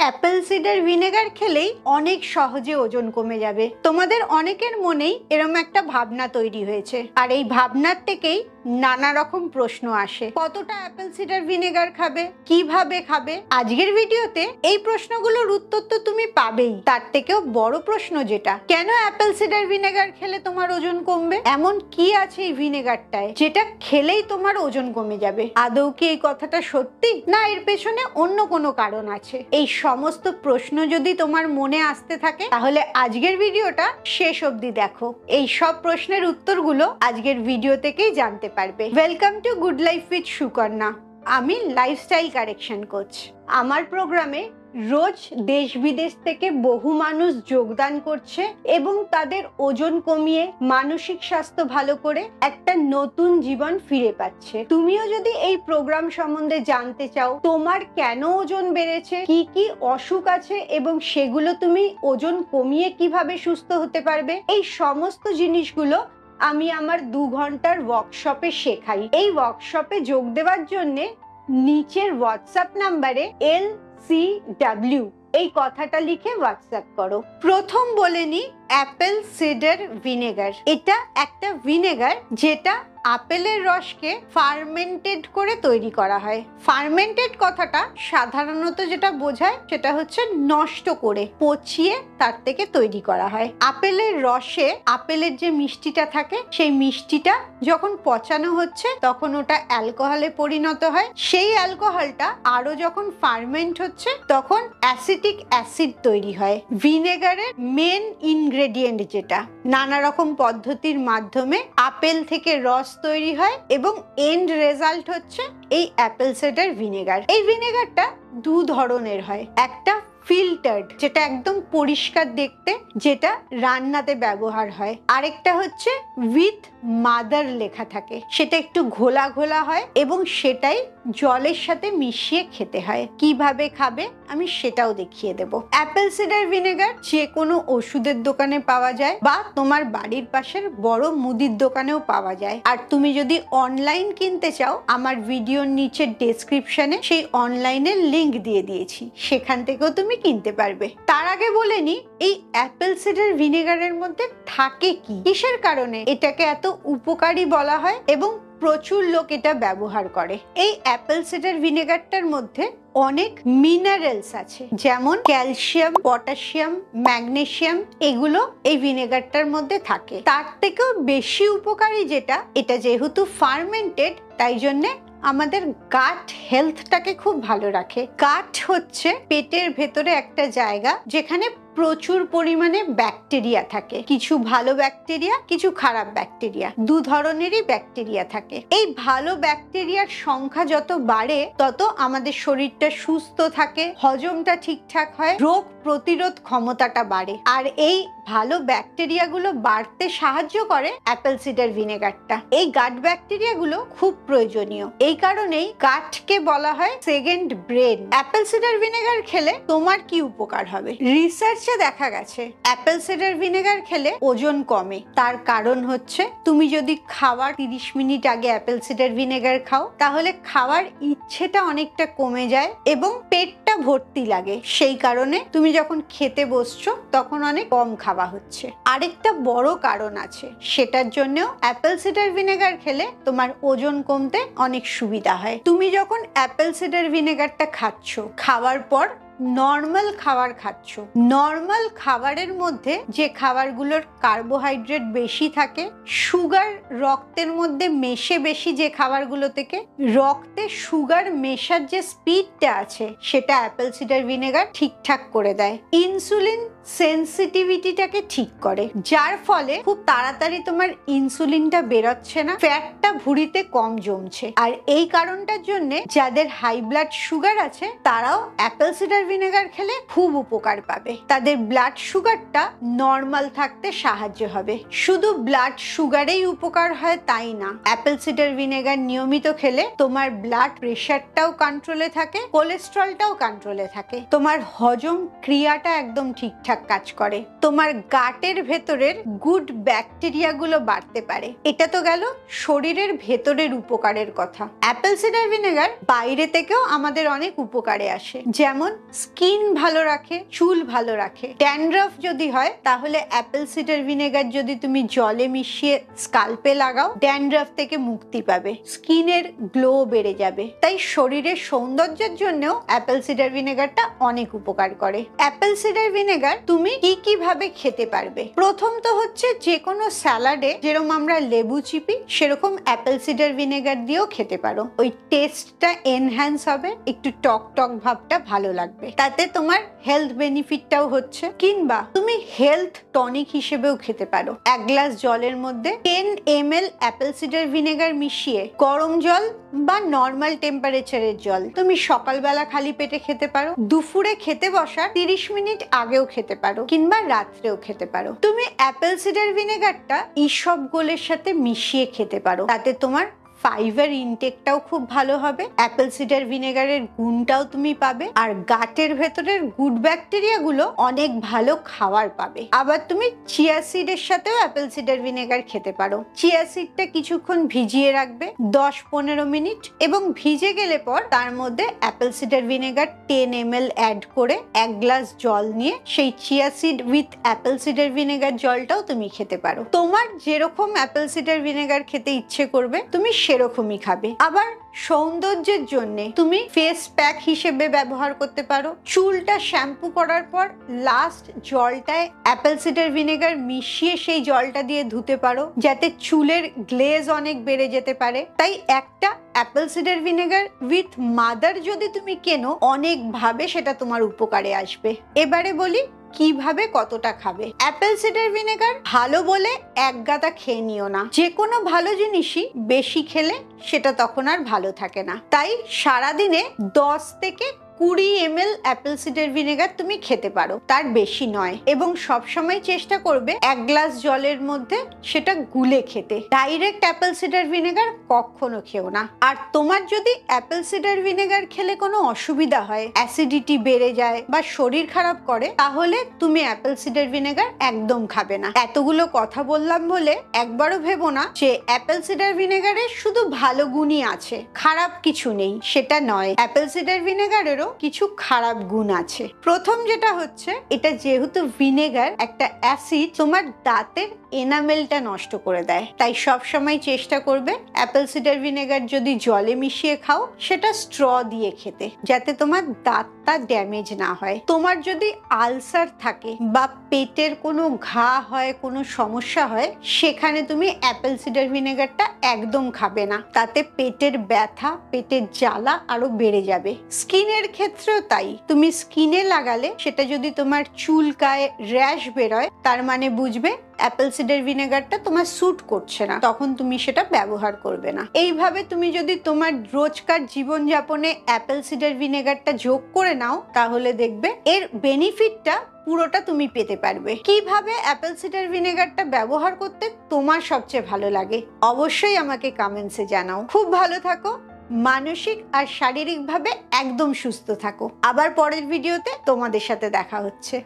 Apple cider vinegar খেলেই অনেক সহজে ওজন কমে যাবে। তোমাদের অনেকের মনেই এরকম একটা ভাবনা তৈরি হয়েছে, আর এই ভাবনার থেকেই নানা রকম প্রশ্ন আসে। কতটা অ্যাপেল সিডার ভিনেগার খাবে, কিভাবে খাবে? আজকের ভিডিওতে এই প্রশ্নগুলোর উত্তর তো তুমি পাবেই, তার থেকেও বড় প্রশ্ন যেটা, কেন অ্যাপেল সিডার ভিনেগার খেলে তোমার ওজন কমবে? এমন কি আছে এই ভিনেগারটায় যেটা খেলেই তোমার ওজন কমে যাবে? আদৌ কি এই কথাটা সত্যি, না এর পেছনে অন্য কোনো কারণ আছে? এই সমস্ত প্রশ্ন যদি তোমার মনে আসতে থাকে তাহলে আজকের ভিডিওটা শেষ অবধি দেখো। এই সব প্রশ্নের উত্তরগুলো আজকের ভিডিও থেকেই জানতে পারবে। Welcome to good life with Sukanya. আমি লাইফস্টাইল কারেকশন কোচ। আমার প্রোগ্রামে রোজ দেশ বিদেশ থেকে বহু মানুষ যোগদান করছে এবং তাদের ওজন কমিয়ে মানসিক স্বাস্থ্য ভালো করে একটা নতুন জীবন ফিরে পাচ্ছে। তুমিও যদি এই প্রোগ্রাম সম্বন্ধে জানতে চাও, তোমার কেন ওজন বেড়েছে, কি কি অসুখ আছে এবং সেগুলো তুমি ওজন কমিয়ে কিভাবে সুস্থ হতে পারবে, এই সমস্ত জিনিসগুলো আমি আমার 2 ঘন্টার ওয়ার্কশপে শেখাই। এই ওয়ার্কশপে যোগ দেওয়ার জন্য নিচের হোয়াটসঅ্যাপ নাম্বারে LCW এই কথাটা লিখে হোয়াটসঅ্যাপ করো। প্রথম বলে নি অ্যাপেল সিডার ভিনেগার। এটা একটা ভিনেগার যেটা আপেলের রসকে ফার্মেন্টেড করে তৈরি করা হয়। ফার্মেন্টেড কথাটা সাধারণত যেটা বোঝায় সেটা হচ্ছে নষ্ট করে, পচিয়ে তার থেকে তৈরি করা হয়। আপেলের রসে আপেলের যে মিষ্টিটা থাকে, সেই মিষ্টিটা যখন পচানো হচ্ছে তখন ওটা অ্যালকোহলে পরিণত হয়। সেই অ্যালকোহলটা আরো যখন ফার্মেন্ট হচ্ছে তখন অ্যাসিটিক অ্যাসিড তৈরি হয়। ভিনেগারের মেন ইনগ্রেডিয়েন্ট যেটা, নানা রকম পদ্ধতির মাধ্যমে আপেল থেকে রস তৈরি হয় এবং এন্ড রেজাল্ট হচ্ছে এই অ্যাপেল সিডার ভিনেগার। এই ভিনেগারটা 2 ধরনের হয়। একটা ফিল্টার্ড, যেটা একদম পরিষ্কার দেখতে, যেটা রান্নাতে ব্যবহার হয়। আরেকটা হচ্ছে উইথ মাদার লেখা থাকে, সেটা একটু ঘোলা ঘোলা হয় এবং সেটাই জলের সাথে মিশিয়ে খেতে হয়। কিভাবে খাবে আমি সেটাও দেখিয়ে দেব। অ্যাপেল সিডার ভিনেগার যে কোনো ওষুধের দোকানে পাওয়া যায় বা তোমার বাড়ির পাশের বড় মুদির দোকানেও পাওয়া যায়। আর তুমি যদি অনলাইন কিনতে চাও, আমার ভিডিওর নিচে ডেসক্রিপশনে সেই অনলাইনের লিংক দিয়ে দিয়েছি, সেখান থেকেও তুমি কিনতে পারবে। তার আগে বলে নি এই অ্যাপেল সিডার ভিনেগারের মধ্যে থাকে কি, কিসের কারণে এটাকে এত উপকারী বলা হয় এবং প্রচুর লোক এটা ব্যবহার করে। এই অ্যাপেল সিডার ভিনেগারটার মধ্যে অনেক মিনারেলস আছে, যেমন ক্যালসিয়াম, পটাশিয়াম, ম্যাগনেসিয়াম, এগুলো এই ভিনেগারটার মধ্যে থাকে। তার থেকেও বেশি উপকারী যেটা, এটা যেহেতু ফার্মেন্টেড তাই জন্যে আমাদের গাট হেলথটাকে খুব ভালো রাখে। গাট হচ্ছে পেটের ভেতরে একটা জায়গা যেখানে প্রচুর পরিমাণে ব্যাকটেরিয়া থাকে। কিছু ভালো ব্যাকটেরিয়া, কিছু খারাপ ব্যাকটেরিয়া, 2 ধরনেরই ব্যাকটেরিয়া থাকে। এই ভালো ব্যাকটেরিয়ার সংখ্যা যত বাড়ে তত আমাদের শরীরটা সুস্থ থাকে, হজমটা ঠিকঠাক হয়, রোগ প্রতিরোধ ক্ষমতাটা বাড়ে। আর এই ভালো ব্যাকটেরিয়াগুলো বাড়তে সাহায্য করে অ্যাপেল সিডার ভিনেগারটা। এই গাট ব্যাকটেরিয়াগুলো খুব প্রয়োজনীয়। এই কারণেই গাটকে বলা হয় second brain. Apple cider vinegar খেলে তোমার কি উপকার হবে? রিসার্চে দেখা গেছে অ্যাপেল সিডার ভিনেগার খেলে ওজন কমে। তার কারণ হচ্ছে, তুমি যদি খাওয়ার 30 মিনিট আগে অ্যাপেল সিডার ভিনেগার খাও তাহলে খাওয়ার ইচ্ছেটা অনেকটা কমে যায় এবং পেটটা ভর্তি লাগে। সেই কারণে তুমি যখন খেতে বসছো তখন অনেক কম খাওয়া হচ্ছে। আরেকটা বড় কারণ আছে, সেটার জন্যও অ্যাপেল সিডার ভিনেগার খেলে তোমার ওজন কমতে অনেক সুবিধা হয়। তুমি যখন অ্যাপেল সিডার ভিনেগারটা খাচ্ছ, খাওয়ার পর নর্মাল খাবার খাচ্ছ, নর্মাল খাবারের মধ্যে যে খাবারগুলোর কার্বোহাইড্রেট বেশি থাকে, সুগার রক্তের মধ্যে মেশে বেশি, যে খাবারগুলো থেকে রক্তে সুগার মেশার যে স্পিডটা আছে সেটা অ্যাপেল সিডার ভিনেগার ঠিকঠাক করে দেয়। ইনসুলিন সেন্সিটিভিটিটাকে ঠিক করে, যার ফলে খুব তাড়াতাড়ি তোমার ইনসুলিনটা বেরোচ্ছে না, ফ্যাটটা ভুঁড়িতে কম জমছে। আর এই কারণটার জন্য যাদের হাই ব্লাড সুগার আছে তারাও অ্যাপেল সিডার ভিনেগার খেলে খুব উপকার পাবে। তাদের ব্লাড সুগারটা নর্মাল থাকতে সাহায্য হবে। শুধু ব্লাড সুগারেই উপকার হয় তাই না, অ্যাপেল সিডার ভিনেগার নিয়মিত খেলে তোমার ব্লাড প্রেশারটাও কন্ট্রোলে থাকে, কোলেস্ট্রলটাও কন্ট্রোলে থাকে, তোমার হজম ক্রিয়াটা একদম ঠিকঠাক কাজ করে, তোমার গাটের ভেতরের গুড ব্যাকটেরিয়া গুলো বাড়তে পারে। এটা তো গেল শরীরের ভেতরের উপকারের কথা। অ্যাপেল সিডার ভিনেগার বাইরে থেকেও আমাদের অনেক উপকারে আসে, যেমন স্কিন ভালো রাখে, চুল ভালো রাখে। ড্যান্ড্রাফ যদি হয় তাহলে অ্যাপেল সিডার ভিনেগার যদি তুমি জলে মিশিয়ে স্কাল্পে লাগাও, ড্যান্ড্রাফ থেকে মুক্তি পাবে, স্কিনের গ্লো বেড়ে যাবে। তাই শরীরের সৌন্দর্যের জন্যও অ্যাপেল সিডার ভিনেগারটা অনেক উপকার করে। অ্যাপেল সিডার ভিনেগার তুমি কি ভাবে খেতে পারবে? প্রথম তো হচ্ছে যে কোনো স্যালাডে যেরকম আমরা লেবু চিপি সেরকম অ্যাপেল সিডার ভিনেগার দিয়েও খেতে পারো। ওই টেস্টটা এনহ্যান্স হবে, একটু টক টক ভাবটা ভালো লাগবে, তাতে তোমার হেলথ বেনিফিটটাও হচ্ছে। কিংবা তুমি হেলথ টনিক হিসেবেও খেতে পারো। 1 গ্লাস জলের মধ্যে 10 ml অ্যাপেল সিডার ভিনেগার মিশিয়ে গরম জল বা নর্মাল টেম্পারেচারের জল তুমি সকালবেলা খালি পেটে খেতে পারো, দুপুরে খেতে বসার 30 মিনিট আগেও খেতে পারো, কিংবা রাত্রেও খেতে পারো। তুমি অ্যাপেল সিডার ভিনেগারটা ইসবগোলের সাথে মিশিয়ে খেতে পারো, তাতে তোমার ফাইবার ইনটেকটাও খুব ভালো হবে, অ্যাপেল সিডার ভিনেগারের গুণটাও তুমি পাবে, আর গাটের ভেতরের গুড ব্যাকটেরিয়া গুলো অনেক ভালো খাবার পাবে। আবার তুমি চিয়া সিডের সাথেও অ্যাপেল সিডার ভিনেগার খেতে পারো। চিয়া সিডটা কিছুক্ষণ ভিজিয়ে রাখবে 10-15 মিনিট, এবং ভিজে গেলে পর তার মধ্যে apple cider vinegar 10 ml add করে 1 গ্লাস জল নিয়ে সেই chia seed with apple cider vinegar জলটাও তুমি খেতে পারো। তোমার যেরকম অ্যাপেল সিডার ভিনেগার খেতে ইচ্ছে করবে তুমি সেরকমই খাবে। আবার সৌন্দর্যের জন্য তুমি ফেস প্যাক হিসেবে ব্যবহার করতে পারো। চুলটা শ্যাম্পু করার পর লাস্ট জলটায় অ্যাপেল সিডার ভিনেগার মিশিয়ে সেই জলটা দিয়ে ধুতে পারো, যাতে চুলের গ্লেজ অনেক বেড়ে যেতে পারে। তাই একটা Apple cider vinegar with mother যদি তুমি কেনো, অনেক ভাবে সেটা তোমার উপকারে আসবে। এবারে বলি কিভাবে কতটা খাবে। অ্যাপেল সিডার ভিনেগার ভালো বলে এক গাদা খেয়ে নিও না। যে কোনো ভালো জিনিসই বেশি খেলে সেটা তখন আর ভালো থাকে না। তাই সারাদিনে 10 থেকে 20 ml অ্যাপেল সিডার ভিনেগার তুমি খেতে পারো, তার বেশি নয়। এবং সবসময় চেষ্টা করবে 1 গ্লাস জলের মধ্যে সেটা গুলে খেতে। ডাইরেক্ট অ্যাপেল সিডার ভিনেগার কখনো খেও না। আর তোমার যদি অ্যাপেল সিডার ভিনেগার খেলে কোনো অসুবিধা হয়, অ্যাসিডিটি বেড়ে যায় বা শরীর খারাপ করে, তাহলে তুমি অ্যাপেল সিডার ভিনেগার একদম খাবে না। এতগুলো কথা বললাম বলে একবারও ভেবো না যে অ্যাপেল সিডার ভিনেগারের শুধু ভালো গুণই আছে, খারাপ কিছু নেই, সেটা নয়। অ্যাপেল সিডার ভিনেগারেরও কিছু খারাপ গুণ আছে। প্রথম যেটা হচ্ছে, এটা যেহেতু ভিনেগার, একটা অ্যাসিড, তোমার দাঁতের এনামেলটা নষ্ট করে দেয়। তাই সব সময় চেষ্টা করবে অ্যাপেল সিডার ভিনেগার যদি জলে মিশিয়ে খাও, সেটা স্ট্র দিয়ে খেতে, যাতে তোমার দাঁতটা ড্যামেজ না হয়। তোমার যদি আলসার থাকে বা পেটের কোনো ঘা হয়, কোনো সমস্যা হয়, সেখানে তুমি অ্যাপেল সিডার ভিনেগারটা একদম খাবে না, তাতে পেটের ব্যথা, পেটের জ্বালা আরো বেড়ে যাবে। স্কিনের ক্ষেত্রেও তাই। তুমি স্কিনে লাগালে সেটা যদি তোমার চুলকায়, র্যাশ বেরোয়, তার মানে বুঝবে অ্যাপেল সিডার ভিনেগারটা তোমার স্যুট করছে না, তখন তুমি সেটা ব্যবহার করবে না। এইভাবে তুমি যদি তোমার রোজকার জীবনযাপনে অ্যাপেল সিডার ভিনেগারটা যোগ করে নাও, তাহলে দেখবে এর বেনিফিটটা পুরোটা তুমি পেতে পারবে। কিভাবে অ্যাপেল সিডার ভিনেগারটা ব্যবহার করতে তোমার সবচেয়ে ভালো লাগে অবশ্যই আমাকে কমেন্টসে জানাও। খুব ভালো থাকো, মানসিক আর শারীরিকভাবে একদম সুস্থ থাকো। আবার পরের ভিডিওতে তোমাদের সাথে দেখা হচ্ছে।